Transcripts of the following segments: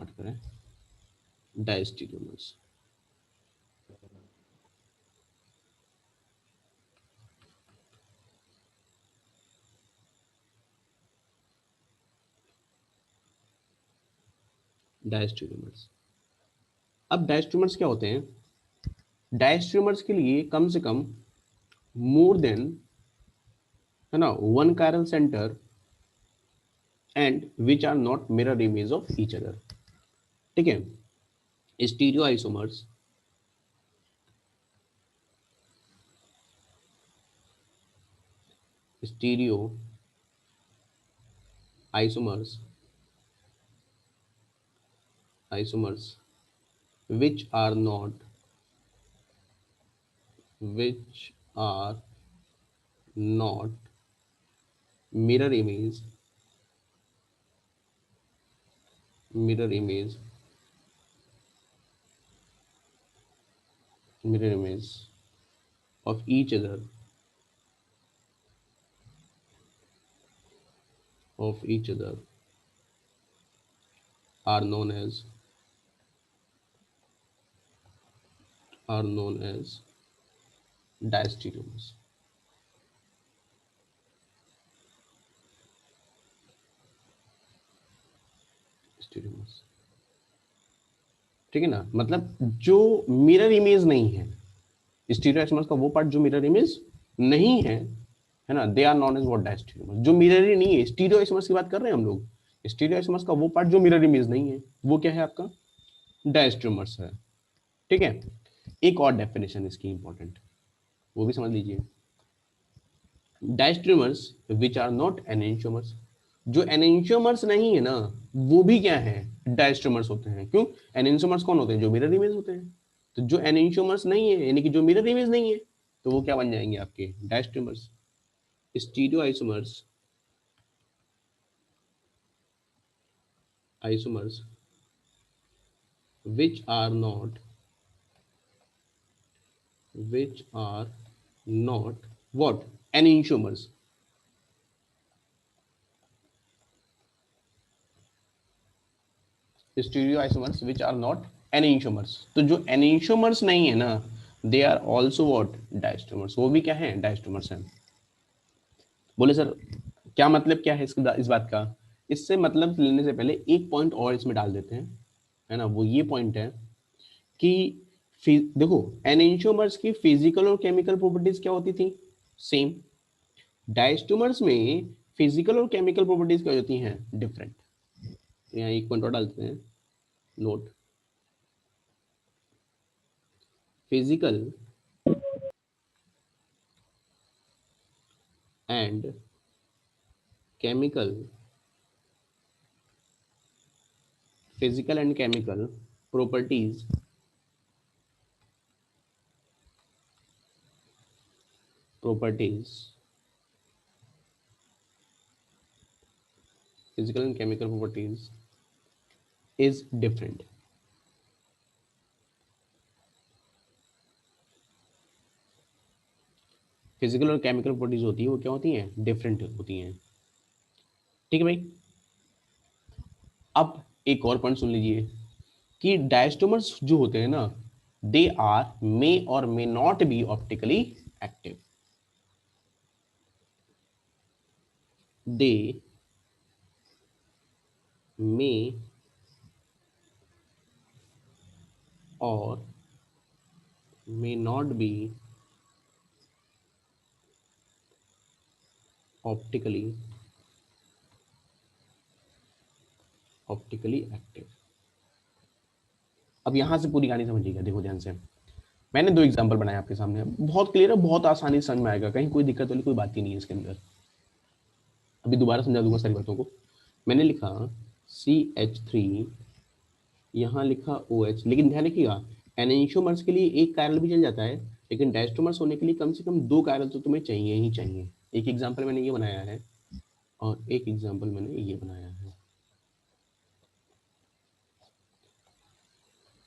Start करें diastereomers. Diastereomers, अब diastereomers क्या होते हैं? डायस्टेरियोमर्स के लिए कम से कम मोर देन, है ना, one chiral centre and which are not mirror image of each other. ठीक है, stereo isomers, stereo isomers, isomers which are not, which are not mirror image, mirror image, mirror image of each other, of each other are known as, are known as diastereomers. Stereomers, ठीक है ना, मतलब जो mirror image नहीं है, stereoisomers का वो part जो मिरर इमेज नहीं है ना, they are non as what diastereomers. जो मिरर ही नहीं है, स्टीरियोआइसोमर्स की बात कर रहे हैं हम लोग, स्टीरियोआइसोमर्स का वो पार्ट जो मिरर इमेज नहीं है वो क्या है आपका? डायस्टेरियोमर्स है। ठीक है, एक और डेफिनेशन इसकी इंपॉर्टेंट, वो भी समझ लीजिए। डायस्ट्रीमर्स विच आर नॉट एनेंशियोमर्स, जो एनेंशियोमर्स नहीं है ना वो भी क्या है? डायस्ट्रीमर्स होते हैं। क्यों? एनेंशियोमर्स कौन होते हैं? जो मिरर इमेज होते हैं। तो जो एनेंशियोमर्स नहीं है यानी कि जो मिरर इमेज नहीं है, तो वो क्या बन जाएंगे आपके? Diastereomers. Stereo isomers, isomers which are not, which are not what? Enantiomers। Stereoisomers which are not enantiomers, तो जो एनेंशियोमर्स नहीं है ना, they are also what? Diastereomers, वो भी क्या है? डायस्ट्रोमर्स हैं। बोले सर क्या मतलब क्या है इस बात का? इससे मतलब लेने से पहले एक पॉइंट और इसमें डाल देते हैं, है ना, वो ये पॉइंट है कि देखो एनेंशियोमर्स की फिजिकल और केमिकल प्रॉपर्टीज क्या होती थी? सेम। डायस्ट्रोमर्स में फिजिकल और केमिकल प्रॉपर्टीज क्या होती हैं? डिफरेंट। यहाँ एक पॉइंट और डालते हैं, note, physical and chemical, physical and chemical properties, properties, physical and chemical properties is different. Physical और केमिकल प्रॉपर्टीज होती है वो क्या होती हैं? डिफरेंट होती हैं। ठीक है भाई, अब एक और पॉइंट सुन लीजिए कि डायस्टोमर्स जो होते हैं ना, they are may or may not be optically active, they may or may not be optically, optically active. अब यहां से पूरी कहानी समझिएगा, देखो ध्यान से। मैंने दो एग्जांपल बनाए आपके सामने, बहुत क्लियर है, बहुत आसानी से समझ में आएगा, कहीं कोई दिक्कत वाली कोई बात ही नहीं है इसके अंदर। अभी दोबारा समझा दूंगा सारी बातों को। मैंने लिखा CH3, यहाँ लिखा OH, लेकिन ध्यान रखिएगा एनेंशियोमर्स के लिए एक कायरल भी चल जाता है, लेकिन डायस्टोमर्स होने के लिए कम से कम दो कायरल तो तुम्हें चाहिए ही चाहिए। एक एग्जाम्पल मैंने ये बनाया है और एक एग्जाम्पल मैंने ये बनाया है।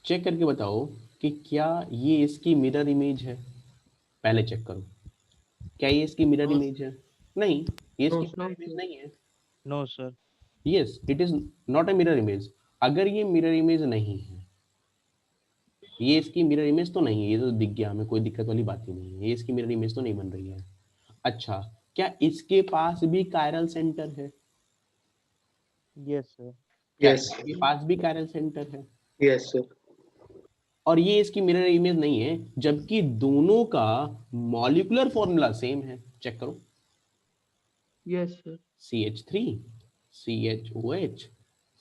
चेक करके बताओ कि क्या ये इसकी मिरर इमेज है? पहले चेक करो, क्या ये इसकी मिरर No, इमेज है? नहीं, ये no, इसकी no, मिरर इमेज sir. नहीं है। No, sir. Yes, it is not a mirror image. अगर ये मिरर इमेज नहीं है, ये इसकी मिरर इमेज तो नहीं है, ये तो दिख गया हमें, कोई दिक्कत वाली बात ही नहीं है, ये इसकी मिरर इमेज तो नहीं बन रही है। अच्छा, क्या इसके पास भी कायरल सेंटर है? Yes sir. क्या यस इसके पास भी कायरल सेंटर है? Yes sir. और ये इसकी मिरर इमेज नहीं है, जबकि दोनों का मॉलिक्यूलर फॉर्मूला सेम है। चेक करो, yes sir. CH3 CHOH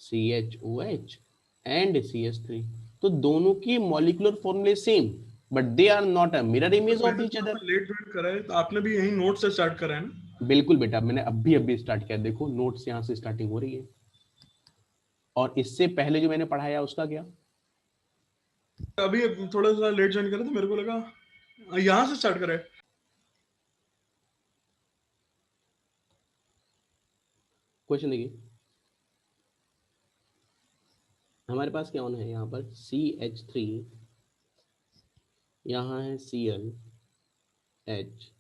CHOH and CH3, तो दोनों की मॉलिक्यूलर फॉर्मूले same, but they are not a mirror image of each other. Late join करा है, तो आपने भी यही नोट से स्टार्ट करा है ना? बिल्कुल बेटा, मैंने अभी स्टार्ट किया, देखो नोट से यहाँ से स्टार्टिंग हो रही है। और इससे पहले जो मैंने पढ़ाया उसका क्या? अभी थोड़ा सा लेट ज्वाइन करा तो मेरे को लगा यहाँ से स्टार्ट करा है। क्वेश्चन देखिए, हमारे पास क्या होना है यहाँ पर, CH3, यहाँ है Cl H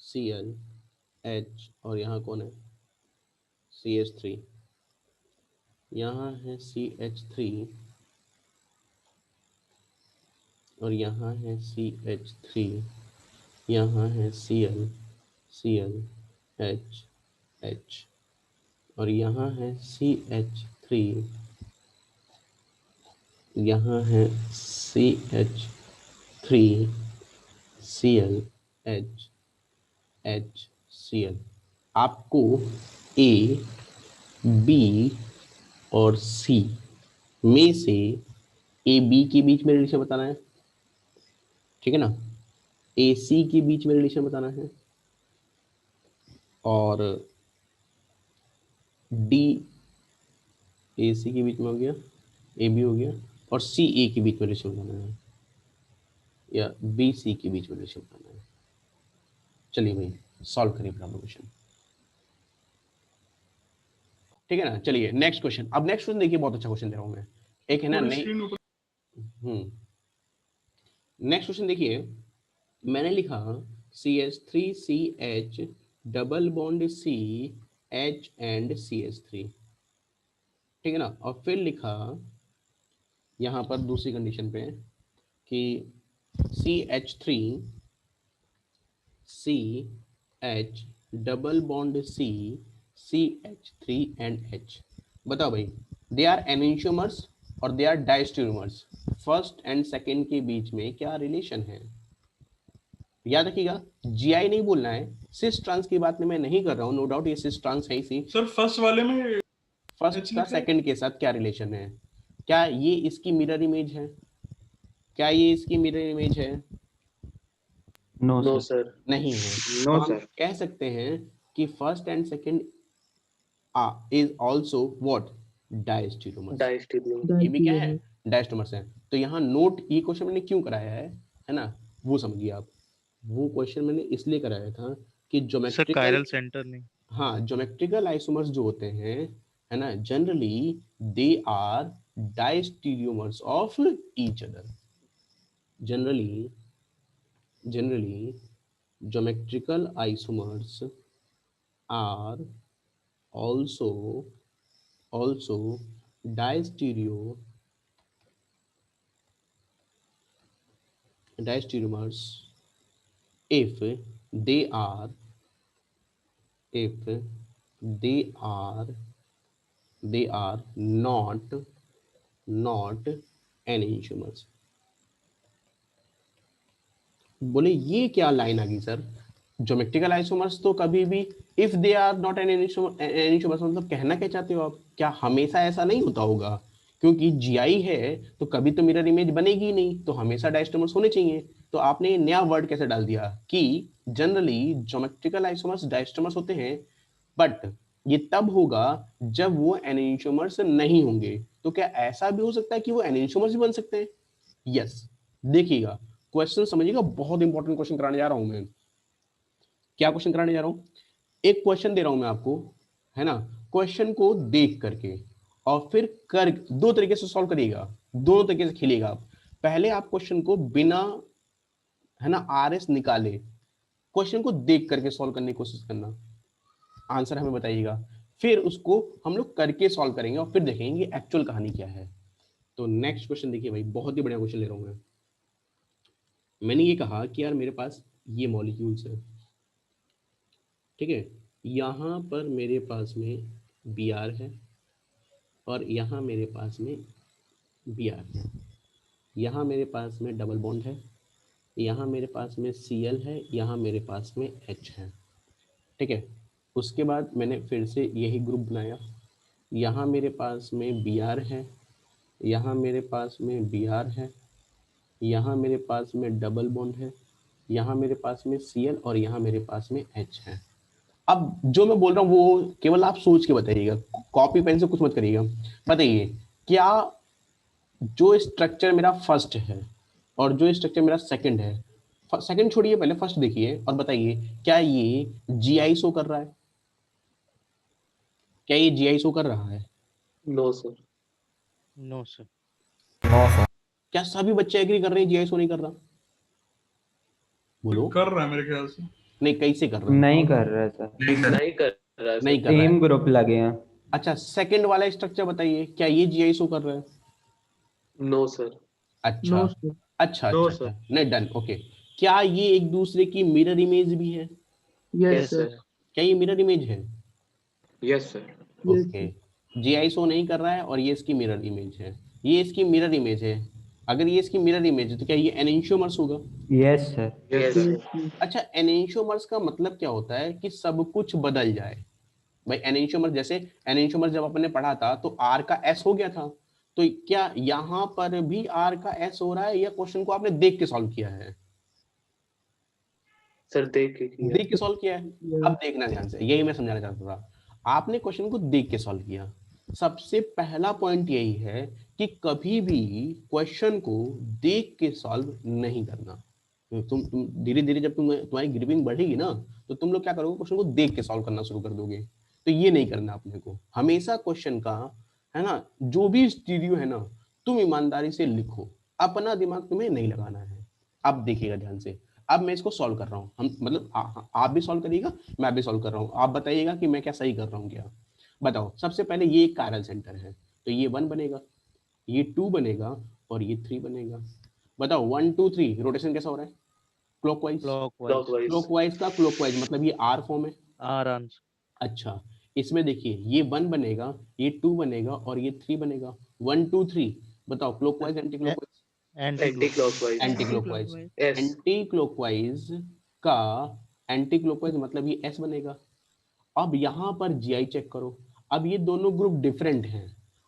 Cl H, और यहाँ कौन है, CH3, यहाँ है CH3 और यहाँ है CH3, यहाँ है Cl H H, और यहाँ है CH3, यहाँ है CH3 Cl H Cl। आपको A, B और C में से A B के बीच में रिलेशन बताना है, ठीक है ना, A C के बीच में रिलेशन बताना है, और D A C के बीच में हो गया, A B हो गया, और C A के बीच में रिलेशन बताना है, या B C के बीच में रिलेशन बताना है। चलिए भाई सॉल्व करिए प्रॉब्लम क्वेश्चन, ठीक है ना। चलिए नेक्स्ट क्वेश्चन, अब नेक्स्ट क्वेश्चन देखिए, बहुत अच्छा क्वेश्चन दे रहा हूं मैं, एक है ना नई। नेक्स्ट क्वेश्चन देखिए, मैंने लिखा CH3CH double bond C H and CH3, ठीक है ना, और फिर लिखा यहाँ पर दूसरी कंडीशन पे कि CH3 CH double bond C CH3 and H। बताओ भाई, दे आर एनिंशियोमर्स और they are diastereomers, first and second के बीच में क्या रिलेशन है? याद रखिएगा, जीआई नहीं बोलना है, सिस ट्रांस की बात में मैं नहीं कर रहा हूं, नो डाउट ये सिस ट्रांस है ही। सर फर्स्ट वाले में फर्स्ट का सेकंड के साथ क्या रिलेशन है? क्या ये इसकी मिरर इमेज है? क्या ये इसकी मिरर इमेज है? No sir. नहीं है। नो तो हम सर। कह सकते हैं कि first and second is also what, diastereomers. Diastereomer. ये भी क्या है, डायस्टेरियोमर्स है। तो यहाँ नोट, ये क्वेश्चन मैंने क्यों कराया है ना, वो समझिए आप। वो क्वेश्चन मैंने इसलिए कराया था कि सर ज्योमेट्रिकल, कायरल सेंटर नहीं। हाँ ज्योमेट्रिकल आइसोमर्स जो होते हैं, है ना, generally they are diastereomers of each other. Generally geometrical isomers are also diastereomers if they are not enantiomers। बोले ये क्या लाइन आ गई सर, ज्योमेट्रिकल आइसोमर्स तो कभी भी, if they are not an enantiomers, मतलब कहना क्या चाहते हो आप, क्या हमेशा ऐसा नहीं होता होगा? क्योंकि जीआई है तो कभी तो मिरर इमेज बनेगी ही नहीं, तो हमेशा डायस्टेमर्स होने चाहिए। तो आपने ये नया वर्ड कैसे डाल दिया कि जनरली ज्योमेट्रिकल आइसोमर्स डायस्टेमर्स होते हैं, बट ये तब होगा जब वो एनिसोमर्स नहीं होंगे। तो क्या ऐसा भी हो सकता है कि वो एनिसोमर्स भी बन सकते हैं? यस। देखिएगा क्वेश्चन समझिएगा, बहुत इंपॉर्टेंट क्वेश्चन कराने जा रहा हूं मैं। क्या क्वेश्चन कराने जा रहा हूं, एक क्वेश्चन दे रहा हूं मैं आपको, है ना, क्वेश्चन को देख करके और फिर कर, दो तरीके से सॉल्व करिएगा, दोनों तरीके से खेलिएगा आप। पहले आप क्वेश्चन को बिना, है ना, आरएस निकाले क्वेश्चन को देख करके सॉल्व करने की कोशिश करना, आंसर हमें बताइएगा। फिर उसको हम लोग करके सॉल्व करेंगे और फिर देखेंगे एक्चुअल कहानी क्या है। तो नेक्स्ट क्वेश्चन देखिए भाई, बहुत ही बढ़िया क्वेश्चन ले रहा हूं मैं। मैंने ये कहा कि यार मेरे पास ये मॉलिक्यूल्स है, ठीक है, यहाँ पर मेरे पास में Br है और यहाँ मेरे पास में Br है, यहाँ मेरे पास में डबल बॉन्ड है, यहाँ मेरे पास में Cl है, यहाँ मेरे पास में H है, ठीक है। उसके बाद मैंने फिर से यही ग्रुप बनाया, यहाँ मेरे पास में Br है, यहाँ मेरे पास में Br है, यहाँ मेरे पास में डबल बॉन्ड है, यहाँ मेरे पास में Cl और यहाँ मेरे पास में H है। अब जो मैं बोल रहा हूँ वो केवल आप सोच के बताइएगा, कॉपी पेन से कुछ मत करिएगा। बताइए क्या जो स्ट्रक्चर मेरा फर्स्ट है और जो स्ट्रक्चर मेरा सेकंड है, सेकंड छोड़िए पहले फर्स्ट देखिए और बताइए क्या ये GI शो कर रहा है? क्या ये GI शो कर रहा है? No sir. No sir. क्या सभी बच्चे एग्री कर रहे हैं GI शो नहीं कर रहा? बोलो। कर रहा है मेरे ख्याल से। नहीं, कैसे कर रहा है? नहीं कर रहा है सर, नहीं कर रहा है नहीं सर। कर रहा है। सेम ग्रुप लगे हैं। अच्छा, सेकंड वाला स्ट्रक्चर बताइए क्या ये GI शो कर रहा है? No sir. अच्छा नो सर। अच्छा No, अच्छा, नहीं, डन, ओके। क्या ये एक दूसरे की मिरर इमेज भी है? Yes sir. क्या ये मिरर इमेज है? Yes sir. Okay, GI show नहीं कर रहा है और ये इसकी मिरर इमेज है, ये इसकी मिरर इमेज है। अगर ये इसकी मिरर इमेज है तो क्या ये एनेंशियोमर्स होगा? Yes sir. Yes sir. अच्छा, एनेंशियोमर्स का मतलब क्या होता है कि सब कुछ बदल जाए। भाई एनेंशियोमर, जैसे एनेंशियोमर जब अपन ने पढ़ा था तो R का S हो गया था, तो क्या यहाँ पर भी R का S हो रहा है या क्वेश्चन को आपने देख के सॉल्व किया है? सर देख के किया। देख के सॉल्व किया है। अब देखना ध्यान से, यही मैं समझाना चाहता था। आपने क्वेश्चन को देख के सॉल्व किया। सबसे पहला पॉइंट यही है कि कभी भी क्वेश्चन को देख के सॉल्व नहीं करना। तुम धीरे धीरे जब तुम्हारी ग्रिपिंग बढ़ेगी ना तो तुम लोग क्या करोगे, क्वेश्चन को देख के सॉल्व करना शुरू कर दोगे। तो ये नहीं करना अपने को। हमेशा क्वेश्चन का, है ना, जो भी स्टीरियो है ना, तुम ईमानदारी से लिखो, अपना दिमाग तुम्हें नहीं लगाना है। अब देखिएगा ध्यान से, अब मैं इसको सॉल्व कर रहा हूँ, हम मतलब आप भी सॉल्व करिएगा, मैं भी सॉल्व कर रहा हूँ, आप बताइएगा कि मैं क्या सही कर रहा हूँ क्या। बताओ, सबसे पहले ये एक कायरल सेंटर है तो ये 1 बनेगा, ये 2 बनेगा और ये 3 बनेगा। बताओ 1 2 3 रोटेशन कैसा हो रहा है? क्लॉकवाइज। क्लॉकवाइज। क्लॉकवाइज का क्लॉकवाइज मतलब ये R फॉर्म है। R answer. अच्छा, इसमें देखिए ये 1 बनेगा, ये 2 बनेगा और ये 3 बनेगा। 1 2 3 बताओ, clockwise anti clockwise? Anti clockwise. Anti clockwise. Yes. Anti clockwise का एंटी क्लॉकवाइज मतलब ये S बनेगा। अब यहाँ पर GI चेक करो, अब ये दोनों ग्रुप डिफरेंट हैं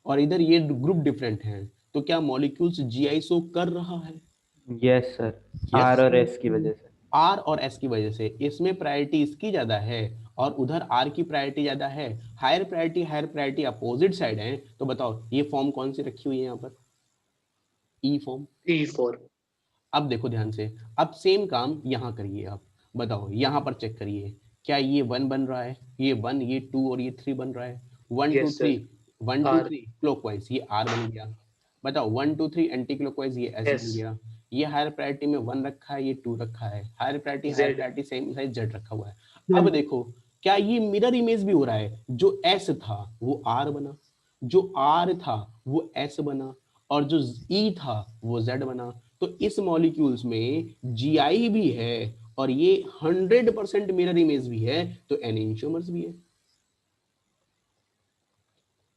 और इधर ये ग्रुप डिफरेंट हैं, तो क्या मॉलिक्यूल्स GI शो कर रहा है? Yes sir, Yes. आर और एस की वजह से। R और S की वजह से। इसमें प्रायोरिटी इसकी ज्यादा है और उधर R की प्रायोरिटी ज्यादा है। हायर प्रायोरिटी अपोजिट साइड है। तो बताओ ये फॉर्म कौन सी रखी हुई है यहाँ पर? E form. E4। अब देखो ध्यान से, अब सेम काम यहाँ करिए आप। बताओ यहाँ पर चेक करिए, क्या ये 1 बन रहा है? ये 1, ये 2 और ये 3 बन रहा है। 1 2 Yes, sir. 3 1 2 R. 3 क्लॉकवाइज, ये R बन गया। बताओ 1 2 3 एंटी क्लॉकवाइज, ये S S. बन गया। ये हायर प्रायोरिटी में 1 रखा है, ये 2 रखा है। Higher Z. Priority same size Z रखा हुआ है। अब देखो क्या ये मिरर इमेज भी हो रहा है? जो S था वो R बना, जो R था वो S बना और जो E था वो Z बना। तो इस मॉलिक्यूल्स में GI भी है और ये 100% मिरर इमेज भी है, तो एनेंशियोमर्स भी है।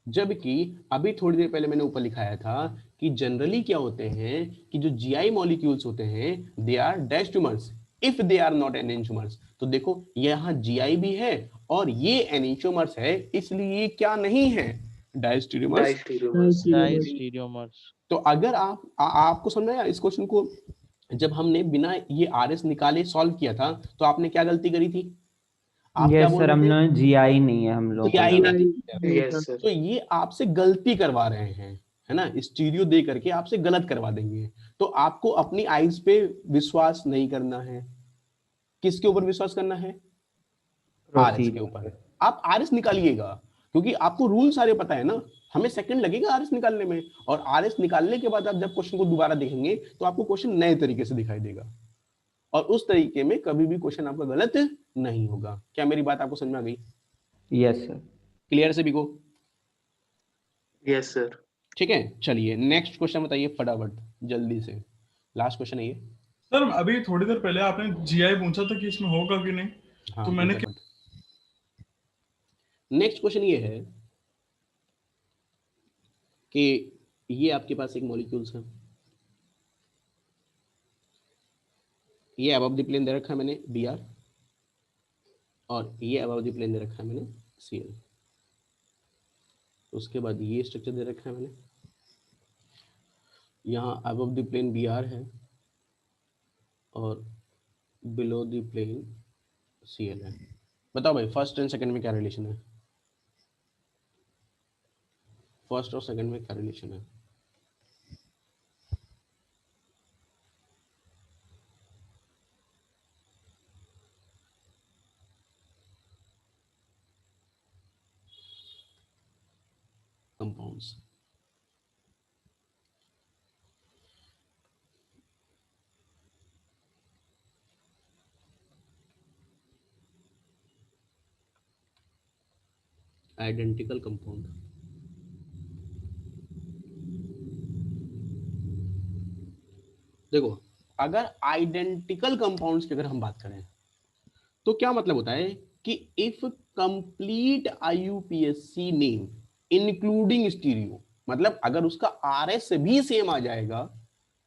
जबकि अभी थोड़ी देर पहले मैंने ऊपर लिखाया था कि जनरली क्या होते हैं कि जो GI मॉलिक्यूल्स होते हैं they are diastereomers if they are not enantiomers. तो देखो यहाँ GI भी है और ये एनेंशियोमर्स है, इसलिए क्या नहीं है? डायस्टेरियोमर्स। डायस्टेरियोमर्स। तो अगर आपको समझ आया इस क्वेश्चन को? जब हमने बिना ये RS निकाले सॉल्व किया था तो आपने क्या गलती करी थी? आप क्या यस बोल सर, रहे हम थे? लोग GI नहीं है हम लोग GI को। नहीं। Yes, sir. तो ये आपसे गलती करवा रहे हैं, है ना, स्टीरियो दे करके आपसे गलत करवा देंगे। तो आपको अपनी आईज पे विश्वास नहीं करना है। किसके ऊपर विश्वास करना है? RS के ऊपर। आप RS निकालिएगा क्योंकि आपको रूल सारे पता है ना। हमें सेकंड लगेगा RS निकालने में और RS निकालने के बाद आप जब क्वेश्चन को दोबारा देखेंगे तो आपको क्वेश्चन नए तरीके से दिखाई देगा और उस तरीके में कभी भी क्वेश्चन आपका गलत नहीं होगा। क्या मेरी बात आपको समझ में आ गई? Yes sir. क्लियर सभी को? Yes, sir. ठीक है, चलिए नेक्स्ट क्वेश्चन बताइए फटाफट जल्दी से, लास्ट क्वेश्चन है ये। सर अभी थोड़ी देर पहले आपने जीआई पूछा था कि इसमें होगा कि नहीं, हाँ तो मैंने फटाफट। नेक्स्ट क्वेश्चन ये है कि ये आपके पास एक मॉलिक्यूल्स है, ये अबव द प्लेन दे रखा है मैंने Br, और ये अबव द प्लेन दे रखा है मैंने Cl। उसके बाद ये स्ट्रक्चर दे रखा है मैंने, यहाँ अबव द प्लेन Br है और बिलो द प्लेन Cl है। बताओ भाई फर्स्ट एंड सेकंड में क्या रिलेशन है? फर्स्ट और सेकंड में क्या रिलेशन है? कंपाउंड्स। Identical compound. देखो अगर आइडेंटिकल कंपाउंड्स की अगर हम बात करें तो क्या मतलब होता है कि if complete IUPAC name including stereo, मतलब अगर उसका RS भी सेम आ जाएगा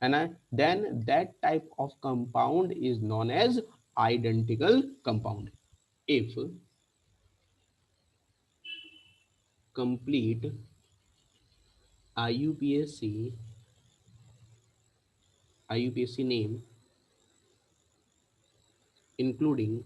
है ना, then that type of compound is known as identical compound. If complete IUPAC name including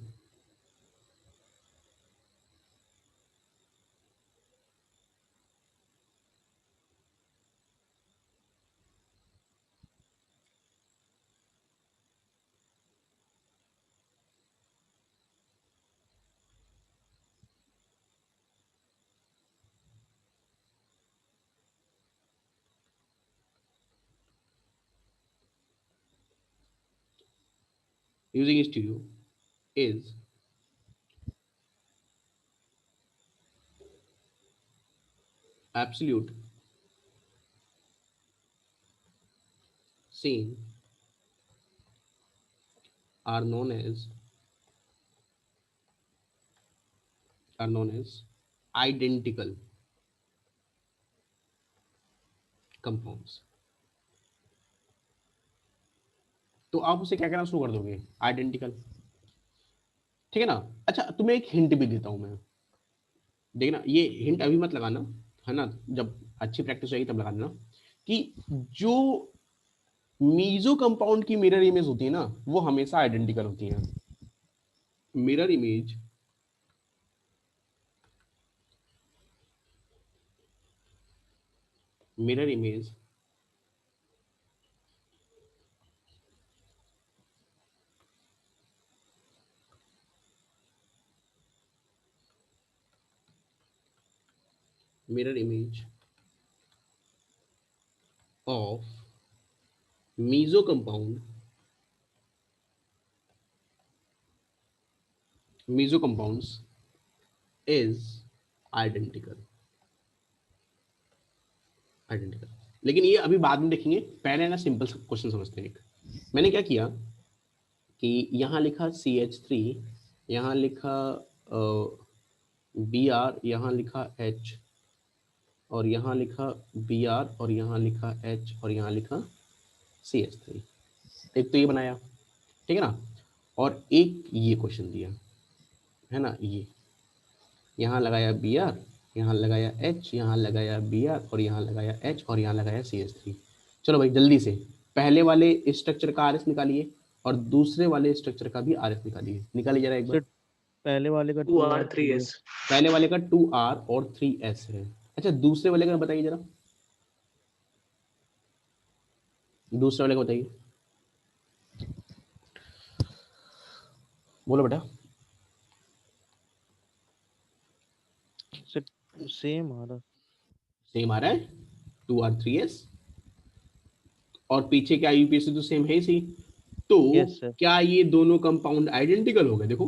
using stereo is absolute same are known as identical compounds। तो आप उसे क्या कहना शुरू कर दोगे? आइडेंटिकल। ठीक है ना? अच्छा तुम्हें एक हिंट भी देता हूं मैं, देखना ये हिंट अभी मत लगाना है ना, जब अच्छी प्रैक्टिस होगी तब लगा देना, कि जो मीजो कंपाउंड की मिरर इमेज होती है ना वो हमेशा आइडेंटिकल होती है। Mirror image mirror image mirror image of meso compounds is identical। लेकिन ये अभी बाद में देखेंगे, पहले ना सिंपल क्वेश्चन समझते हैं। एक मैंने क्या किया कि यहाँ लिखा CH3, यहाँ लिखा Br, यहाँ लिखा H, और यहाँ लिखा Br, और यहाँ लिखा H, और यहाँ लिखा CH3। एक तो ये बनाया, ठीक है ना, और एक ये क्वेश्चन दिया है ना, ये यहाँ लगाया Br, यहाँ लगाया H, यहाँ लगाया Br, और यहाँ लगाया H, और यहाँ लगाया CH3। चलो भाई जल्दी से पहले वाले स्ट्रक्चर का RS निकालिए और दूसरे वाले स्ट्रक्चर का भी RS निकालिए। निकालिए जरा एक बार। पहले वाले का 2R 3S। पहले वाले का 2R और 3S है। अच्छा दूसरे वाले का बताइए जरा, दूसरे वाले का बताइए, बोलो बेटा। सेम आ रहा, सेम आ रहा है 2R 3S, और पीछे क्या IUPAC तो सेम है ही। तो Yes, sir. क्या ये दोनों कंपाउंड आइडेंटिकल हो गए? देखो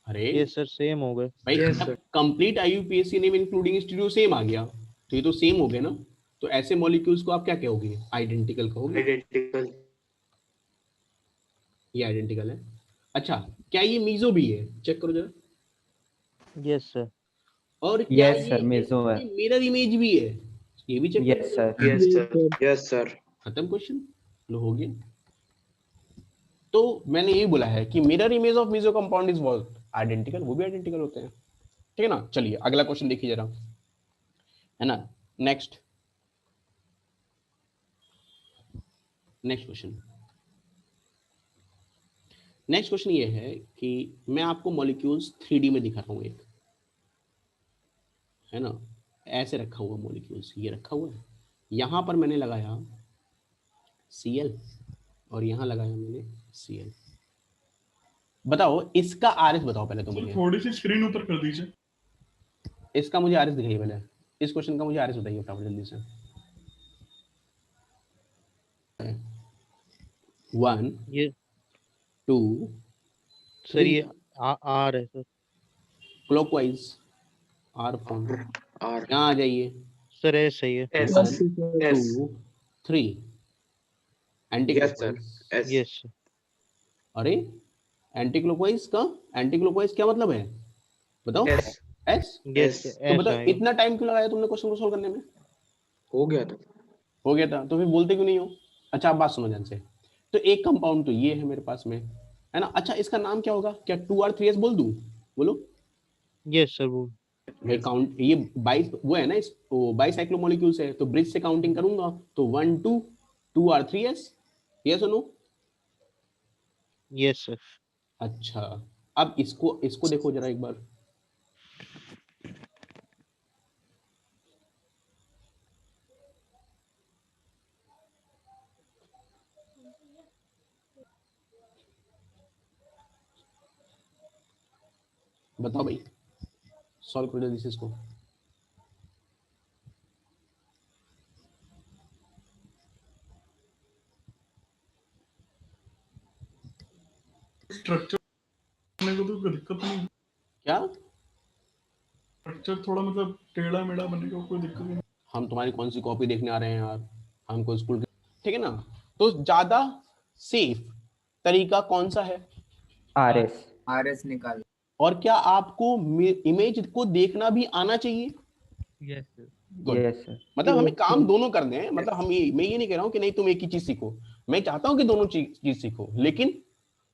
अरे ये सर सेम हो गए। भाई Yes, sir. Complete IUPAC name including stereo same आ गया, तो ये तो सेम हो गए ना। तो ऐसे मॉलिक्यूल्स को आप क्या कहोगे? आइडेंटिकल कहोगे। Identical. ये आइडेंटिकल है। अच्छा, क्या ये मीजो भी है? चेक करो जरा। Yes sir. और क्या यस सर, मेजो है। ये मिरर इमेज भी है? ये भी चेक यस करो। Sir. Yes, sir. Yes, sir. खत्म क्वेश्चन, लो हो गया। तो मैंने ये बोला है कि mirror image of meso compound is what? Identical. वो भी आइडेंटिकल होते हैं, ठीक है ना। चलिए अगला क्वेश्चन देखिए जरा, है ना। Next question. नेक्स्ट क्वेश्चन ये है कि मैं आपको मॉलिक्यूल्स 3D में दिखा रहा हूँ एक, है ना। ऐसे रखा हुआ मॉलिक्यूल्स, ये रखा हुआ है। यहां पर मैंने लगाया Cl और यहां लगाया मैंने Cl। बताओ इसका आरएस बताओ पहले तो सर मुझे। थोड़ी सी स्क्रीन ऊपर कर दीजिए। इसका मुझे आरएस दिखाइए पहले। इस क्वेश्चन का मुझे आरएस बताइए फटाफट जल्दी से। 1 ये 2 सर 3 ये आर है sir. Clockwise R form. R. यहाँ आ जाइए। सर एस है ये। S. 1 S. 2 3 anti Yes, sir. Clockwise. S. Yes sir. अरे एंटी क्लॉकवाइज का, एंटी क्लॉकवाइज क्या मतलब है बताओ? S. एस। Yes S. तो एस बताओ आएगा। इतना टाइम क्यों लगाया तुमने क्वेश्चन को सोल्व करने में? हो गया था. हो गया था तो फिर बोलते क्यों नहीं हो? अच्छा आप बात सुनो ध्यान से। तो एक कंपाउंड तो ये है मेरे पास में, है ना। अच्छा इसका नाम क्या होगा? क्या 2R3S बोल दूं? बोलो। यस सर वो। भाई काउंट, ये 22 वो है ना, इस 22 साइक्लोमोलिक्यूल्स है, तो ब्रिज से काउंटिंग करूंगा तो 1 2 2R3S। ये सुनो। Yes sir. अच्छा अब इसको इसको देखो जरा एक बार। बताओ भाई, सॉल्व करो जल्दी से इसको। स्ट्रक्चर करने को तो कोई दिक्कत नहीं है। क्या? स्ट्रक्चर थोड़ा मतलब टेढ़ा मेढ़ा बनने को कोई दिक्कत नहीं। हम तुम्हारी कौन सी कॉपी देखने आ रहे हैं यार, हमको स्कूल के, ठीक है ना। तो ज्यादा सेफ तरीका कौन सा है? आरएस। RS निकाल. और क्या आपको इमेज को देखना भी आना चाहिए? Yes sir. Good. Yes sir. मतलब हमें काम दोनों करने हैं, मतलब मैं ये नहीं कह रहा हूं कि नहीं तुम एक ही चीज सीखो। मैं चाहता हूं कि दोनों चीज सीखो, लेकिन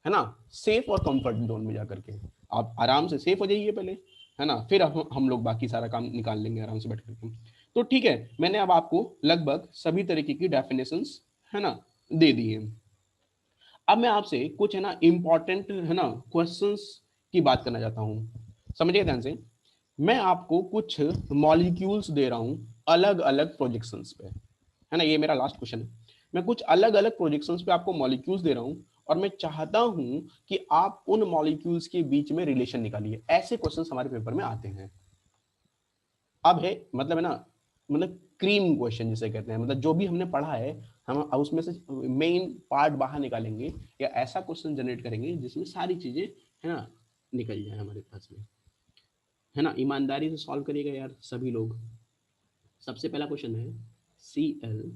है ना सेफ और कंफर्ट जोन में जाकर के आप आराम से सेफ हो जाइए पहले, है ना। फिर हम लोग बाकी सारा काम निकाल लेंगे आराम से बैठ करके। तो ठीक है, मैंने अब आपको लगभग सभी तरीके की डेफिनेशंस, है ना, दे दी है। अब मैं आपसे कुछ, है ना, इंपॉर्टेंट, है ना, क्वेश्चंस की बात करना चाहता हूं। समझिए ध्यान से। मैं आपको कुछ मॉलिक्यूल्स दे रहा हूं अलग अलग प्रोजेक्शंस पे, है ना। ये मेरा लास्ट क्वेश्चन है। मैं कुछ अलग अलग प्रोजेक्शंस पे आपको मॉलिक्यूल्स दे रहा हूं और मैं चाहता हूं कि आप उन मॉलिक्यूल्स के बीच में रिलेशन निकालिए। ऐसे क्वेश्चंस हमारे पेपर में आते हैं। अब है मतलब, है ना, मतलब क्रीम क्वेश्चन जिसे कहते हैं, मतलब जो भी हमने पढ़ा है हम अब उसमें से मेन पार्ट बाहर निकालेंगे या ऐसा क्वेश्चन जनरेट करेंगे जिसमें सारी चीजें, है ना, निकल जाए हमारे पास में, है ना। ईमानदारी से सॉल्व करिएगा यार सभी लोग। सबसे पहला क्वेश्चन है ClOH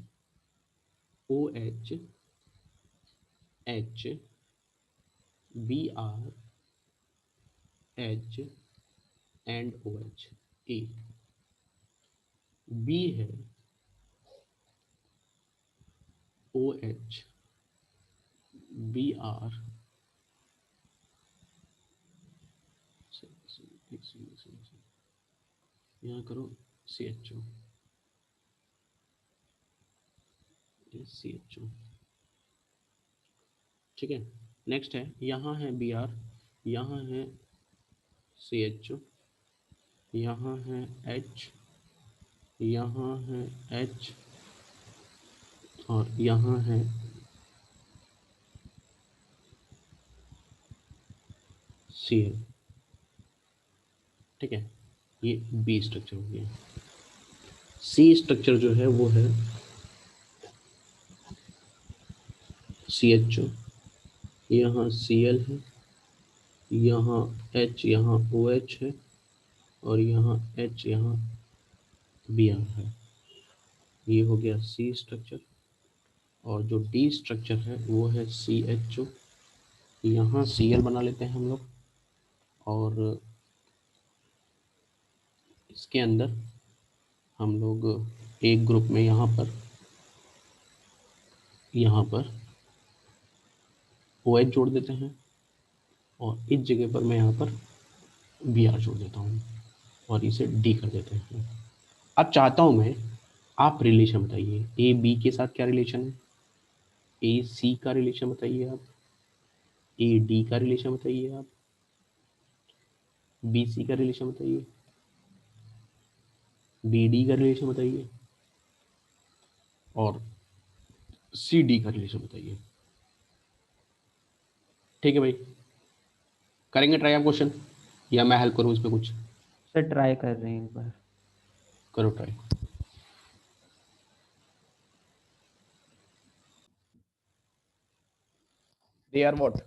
H Br H and OH। A B है OH Br, यहाँ करो CHO, CHO, ठीक है। नेक्स्ट है, यहाँ है Br, यहाँ है CHO, यहाँ है H, यहाँ है H और यहाँ है Cl, ठीक है। ये बी स्ट्रक्चर हो गया। सी स्ट्रक्चर जो है वो है CHO, यहाँ Cl है यहाँ H यहाँ OH है और यहाँ H यहाँ Br है। ये हो गया C स्ट्रक्चर और जो D स्ट्रक्चर है वो है CHO। यहाँ Cl बना लेते हैं हम लोग और इसके अंदर हम लोग एक ग्रुप में यहाँ पर OH जोड़ देते हैं और इस जगह पर मैं यहाँ पर Br जोड़ देता हूँ और इसे D कर देते हैं। अब चाहता हूँ मैं, आप रिलेशन बताइए, ए बी के साथ क्या रिलेशन है, ए सी का रिलेशन बताइए आप, ए डी का रिलेशन बताइए आप, बी सी का रिलेशन बताइए, बी डी का रिलेशन बताइए और सी डी का रिलेशन बताइए। ठीक है भाई, करेंगे ट्राई आप क्वेश्चन या मैं हेल्प करूँ इस पर कुछ? सर ट्राई कर रहे हैं एक बार। करो ट्राई। They are what?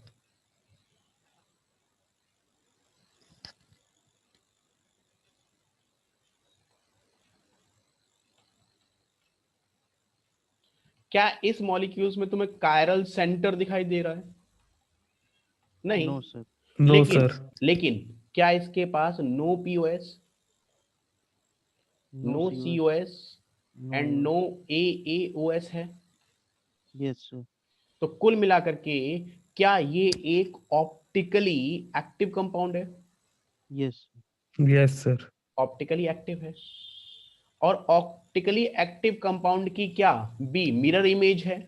क्या इस मॉलिक्यूल्स में तुम्हें कायरल सेंटर दिखाई दे रहा है? नहीं। No sir. नो लेकिन सर। लेकिन क्या इसके पास no POS, no COS and no AAOS है? Yes sir. तो कुल मिलाकर के क्या ये एक ऑप्टिकली एक्टिव कंपाउंड है? Yes. Yes sir. Optically active है और ऑप्टिकली एक्टिव कंपाउंड की क्या बी मिरर इमेज है?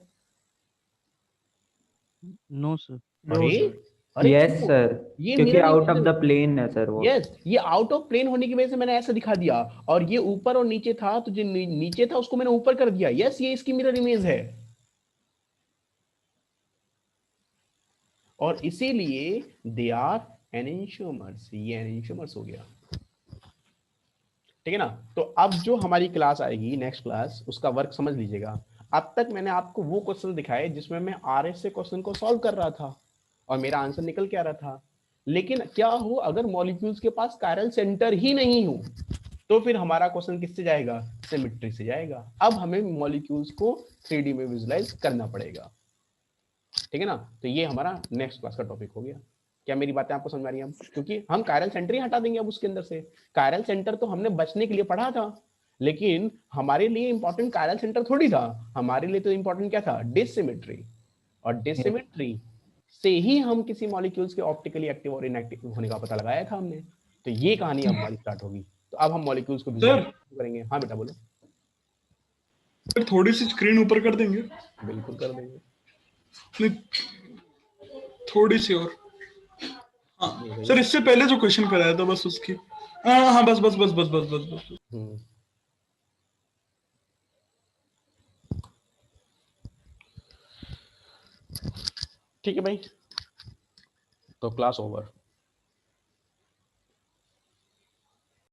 No sir. अरे सर। अरे यस क्यों? सर, ये क्योंकि mirror out of image the plane है सर वो। यस, ये आउट ऑफ प्लेन होने की वजह से मैंने ऐसा दिखा दिया और ये ऊपर और नीचे था तो जो नीचे था उसको मैंने ऊपर कर दिया। यस, ये इसकी मिरर इमेज है और इसीलिए दे आर एनेंशियोमर्स। ये एनेंशियोमर्स हो गया। ठीक है ना? तो अब जो हमारी क्लास आएगी नेक्स्ट क्लास, उसका वर्क समझ लीजिएगा। अब तक मैंने आपको वो क्वेश्चन दिखाए जिसमें मैं RS से क्वेश्चन को सॉल्व कर रहा था और मेरा आंसर निकल के आ रहा था। लेकिन क्या हो अगर मॉलिक्यूल्स के पास कायरल सेंटर ही नहीं हो, तो फिर हमारा क्वेश्चन किससे जाएगा? सिमेट्री से जाएगा। अब हमें मॉलिक्यूल्स को 3D में विजुलाइज करना पड़ेगा। ठीक है ना? तो ये हमारा नेक्स्ट क्लास का टॉपिक हो गया। क्या मेरी बातें आपको समझ आ रही हैं? क्योंकि हम कायरल सेंटर ही हटा देंगे अब उसके अंदर से। कायरल सेंटर तो हमने बचने के लिए पढ़ा था, लेकिन हमारे लिए इंपॉर्टेंट कायरल सेंटर थोड़ी था। हमारे लिए तो इंपॉर्टेंट क्या था? डिसिमेट्री। और डिसिमेट्री से ही हम किसी मॉलिक्यूल्स के ऑप्टिकली एक्टिव और इनएक्टिव होने का पता लगाया था हमने। तो ये कहानी अब हमारी स्टार्ट होगी। तो अब हम मॉलिक्यूल्स को विजुअलाइज करेंगे। हाँ बेटा बोलो। सर थोड़ी सी स्क्रीन ऊपर कर देंगे? बिल्कुल कर देंगे। नहीं, थोड़ी सी और। हाँ सर, इससे पहले जो क्वेश्चन कराया था बस उसकी। हाँ हाँ, बस बस बस बस बस बस बस। ठीक है भाई, तो क्लास ओवर।